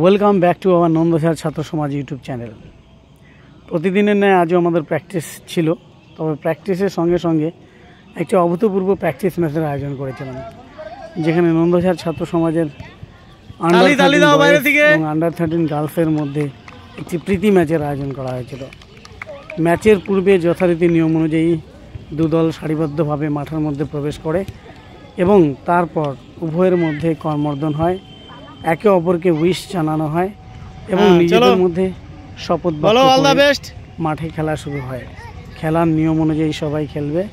Welcome back to our নন্দসার ছাত্র সমাজ YouTube channel. প্রতিদিনের ন্যায় আজও আমাদের প্র্যাকটিস ছিল, তবে প্র্যাকটিসের সঙ্গে সঙ্গে একটি অভূতপূর্ব প্র্যাকটিস ম্যাচের আয়োজন করেছিলাম, যেখানে নন্দসার ছাত্র সমাজের আন্ডার 13 গার্লসের মধ্যে একটি প্রীতি ম্যাচের আয়োজন করা হয়েছিল। ম্যাচের পূর্বে যথারীতি নিয়ম অনুযায়ী দুদল সারিবদ্ধভাবে মাঠের মধ্যে প্রবেশ করে এবং তারপর উভয়ের মধ্যে করমর্দন হয়, একে অপরকে উইশ জানানো হয় এবং নিজেদের মধ্যে শপথ মাঠে খেলা শুরু হয়। খেলার নিয়ম অনুযায়ী সবাই খেলবে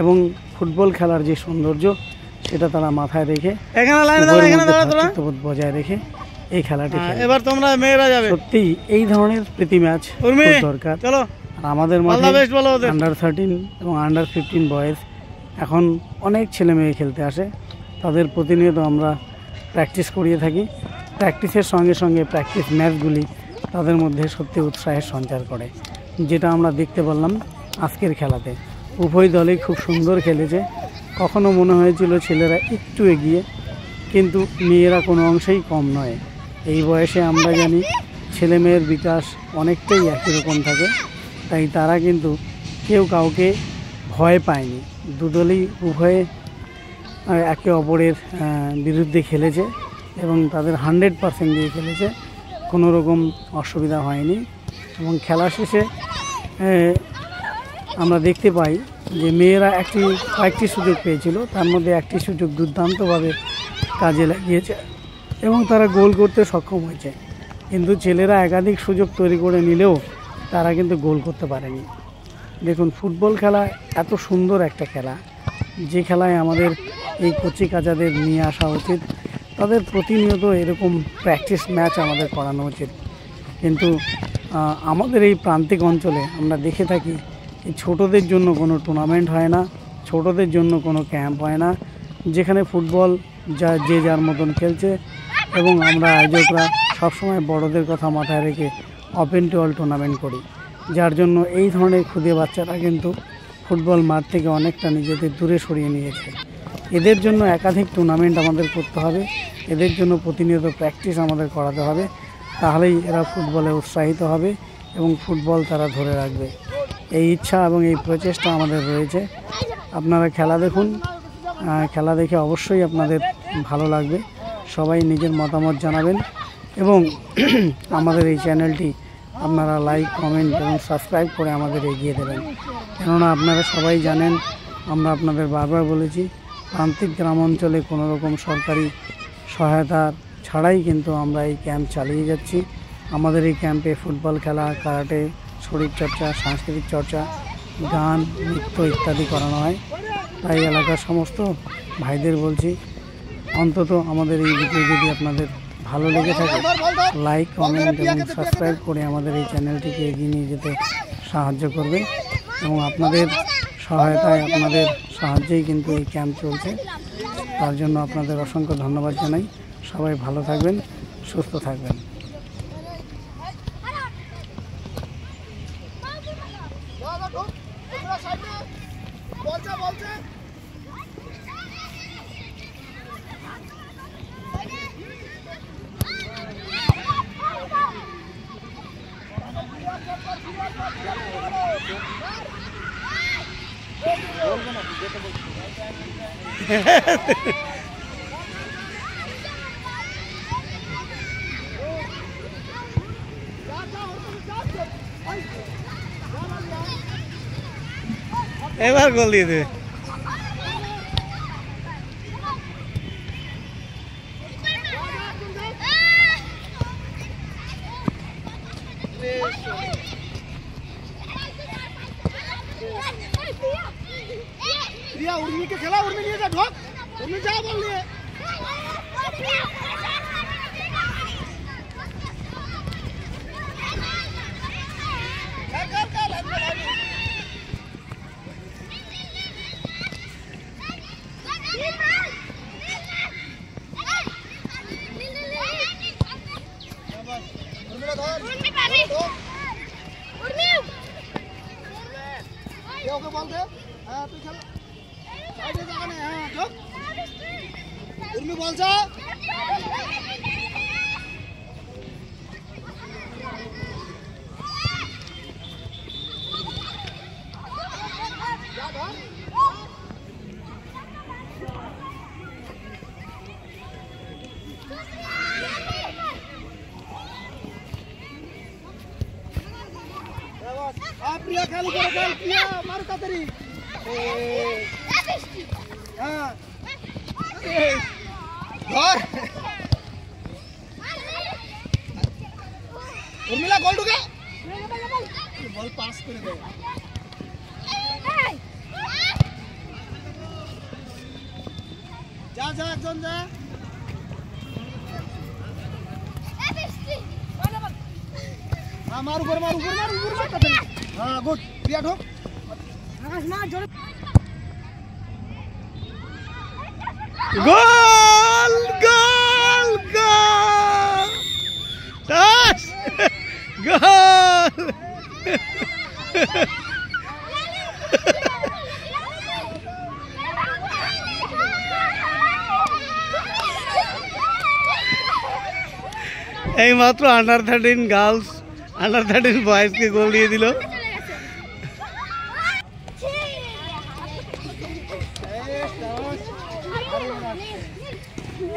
এবং ফুটবল খেলার যে সৌন্দর্য সেটা তারা মাথায় রেখে ভ্রাতৃত্ববোধ বজায় রেখে এই খেলাটি এবার তোমরা মেয়েরা যাবে। সত্যি এই ধরনের প্রীতি ম্যাচ দরকার। আমাদের মাঠে আন্ডার 13 এবং আন্ডার 15 বয়েজ এখন অনেক ছেলে মেয়ে খেলতে আসে, তাদের প্রতিনিয়ত আমরা প্র্যাকটিস করিয়ে থাকি। প্র্যাকটিসের সঙ্গে সঙ্গে প্র্যাকটিস ম্যাচগুলি তাদের মধ্যে সত্যি উৎসাহের সঞ্চার করে, যেটা আমরা দেখতে পারলাম আজকের খেলাতে। উভয় দলই খুব সুন্দর খেলেছে। কখনো মনে হয়েছিল ছেলেরা একটু এগিয়ে, কিন্তু মেয়েরা কোনো অংশেই কম নয়। এই বয়সে আমরা জানি ছেলে মেয়ের বিকাশ অনেকটাই একই রকম থাকে, তাই তারা কিন্তু কেউ কাউকে ভয় পায়নি। দুদলই উভয়ে একে অপরের বিরুদ্ধে খেলেছে এবং তাদের 100% দিয়ে খেলেছে, কোনো রকম অসুবিধা হয়নি। এবং খেলা শেষে আমরা দেখতে পাই যে মেয়েরা কয়েকটি সুযোগ পেয়েছিল, তার মধ্যে একটি সুযোগ দুর্দান্তভাবে কাজে লাগিয়েছে এবং তারা গোল করতে সক্ষম হয়েছে। কিন্তু ছেলেরা একাধিক সুযোগ তৈরি করে নিলেও তারা কিন্তু গোল করতে পারেনি। দেখুন, ফুটবল খেলা এত সুন্দর একটা খেলা, যে খেলায় আমাদের এই কচি কাচাদের নিয়ে আসা উচিত। তাদের প্রতিনিয়ত এরকম প্র্যাকটিস ম্যাচ আমাদের করানো উচিত। কিন্তু আমাদের এই প্রান্তিক অঞ্চলে আমরা দেখে থাকি এই ছোটোদের জন্য কোনো টুর্নামেন্ট হয় না, ছোটোদের জন্য কোনো ক্যাম্প হয় না, যেখানে ফুটবল যে যার মতন খেলছে এবং আমরা আয়োজকরা সবসময় বড়দের কথা মাথায় রেখে ওপেন টু অল টুর্নামেন্ট করি, যার জন্য এই ধরনের ক্ষুদে বাচ্চারা কিন্তু ফুটবল মাঠ থেকে অনেকটা নিজেদের দূরে সরিয়ে নিয়েছে। এদের জন্য একাধিক টুর্নামেন্ট আমাদের করতে হবে, এদের জন্য প্রতিনিয়ত প্র্যাকটিস আমাদের করাতে হবে, তাহলেই এরা ফুটবলে উৎসাহিত হবে এবং ফুটবল তারা ধরে রাখবে। এই ইচ্ছা এবং এই প্রচেষ্টা আমাদের রয়েছে। আপনারা খেলা দেখুন, খেলা দেখে অবশ্যই আপনাদের ভালো লাগবে। সবাই নিজের মতামত জানাবেন এবং আমাদের এই চ্যানেলটি আপনারা লাইক, কমেন্ট এবং সাবস্ক্রাইব করে আমাদের এগিয়ে দেবেন। কেননা আপনারা সবাই জানেন, আমরা আপনাদের বারবার বলেছি, প্রান্তিক গ্রাম অঞ্চলে কোনো রকম সরকারি সহায়তা ছাড়াই কিন্তু আমরা এই ক্যাম্প চালিয়ে যাচ্ছি। আমাদের এই ক্যাম্পে ফুটবল খেলা, কারাটে, শরীরচর্চা, সাংস্কৃতিক চর্চা, গান, নৃত্য ইত্যাদি করানো হয়। তাই এলাকার সমস্ত ভাইদের বলছি, অন্তত আমাদের এই ভিডিও যদি আপনাদের ভালো লেগে থাকে, লাইক, কমেন্ট এবং সাবস্ক্রাইব করে আমাদের এই চ্যানেলটিকে এগিয়ে নিয়ে যেতে সাহায্য করবেন। এবং আপনাদের সহায়তায়, আপনাদের সাহায্যেই কিন্তু এই ক্যাম্প চলছে। তার জন্য আপনাদের অসংখ্য ধন্যবাদ জানাই। সবাই ভালো থাকবেন, সুস্থ থাকবেন। এবার গোল দিয়ে দেবে। उर्मी के खेला, उर्मी लिए जा, ढोक उर्मी जा, बोल लिए ओके बोल दे। हाँ तू चल साइड जागा नहीं। हाँ ढोक उर्मी बोल जा। প্রিয়া খালি করে খেল, প্রিয়া মার তাড়াতাড়ি। হ্যাঁ ধর উর্মিলা, গোল ঢুকে বল পাস করে দে। যা যা একজন যা। হ্যাঁ মার উপর মার উপর মার উপর মার তাড়াতাড়ি। হ্যাঁ গুড, প্রিয়া ঢোক। গোল গোল গোল টাস গোল। এই মাত্র আন্ডার 13 গার্লস আন্ডার 13 বয়েজকে গোল দিয়ে দিল।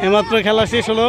এইমাত্র খেলা শেষ হলো।